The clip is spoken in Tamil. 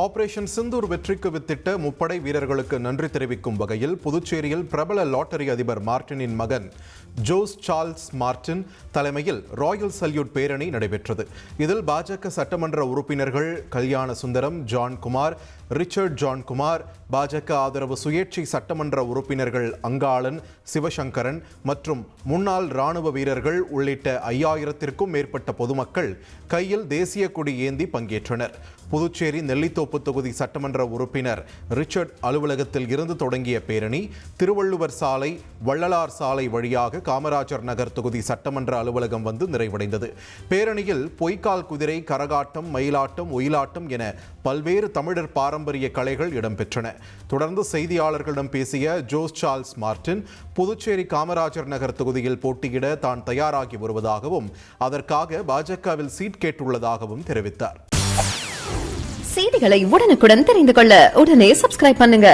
ஆபரேஷன் சிந்தூர் வெற்றிக்கு வித்திட்ட முப்படை வீரர்களுக்கு நன்றி தெரிவிக்கும் வகையில் புதுச்சேரியில் பிரபல லாட்டரி அதிபர் மார்டினின் மகன் ஜோஸ் சார்ல்ஸ் மார்டின் தலைமையில் ராயல் சல்யூட் பேரணி நடைபெற்றது. இதில் பாஜக சட்டமன்ற உறுப்பினர்கள் கல்யாண சுந்தரம், ஜான்குமார், ரிச்சர்ட் ஜான்குமார், பாஜக ஆதரவு சுயேட்சை சட்டமன்ற உறுப்பினர்கள் அங்காளன், சிவசங்கரன் மற்றும் முன்னாள் ராணுவ வீரர்கள் உள்ளிட்ட 5000த்திற்கும் மேற்பட்ட பொதுமக்கள் கையில் தேசிய கொடி ஏந்தி பங்கேற்றனர். புதுச்சேரி நெல்லித்தோப்பு தொகுதி சட்டமன்ற உறுப்பினர் ரிச்சர்ட் அலுவலகத்தில் இருந்து தொடங்கிய பேரணி திருவள்ளுவர் சாலை, வள்ளலார் சாலை வழியாக காமராஜர் நகர் தொகுதி சட்டமன்ற அலுவலகம் வந்து நிறைவடைந்தது. பேரணியில் பொய்க்கால் குதிரை, கரகாட்டம், மயிலாட்டம், ஒயிலாட்டம் என பல்வேறு தமிழர் பாரம்பரிய கலைகள் இடம்பெற்றன. தொடர்ந்து செய்தியாளர்களிடம் பேசிய Jose Charles Martin, Puducherry Kamarajar Nagar தொகுதியில் போட்டியிட தான் தயாராகி வருவதாகவும் அதற்காக பாஜகவில் சீட் கேட்டுள்ளதாகவும் தெரிவித்தார். செய்திகளை உடனுக்குடன் தெரிந்து கொள்ள உடனே சப்ஸ்கிரைப் பண்ணுங்க.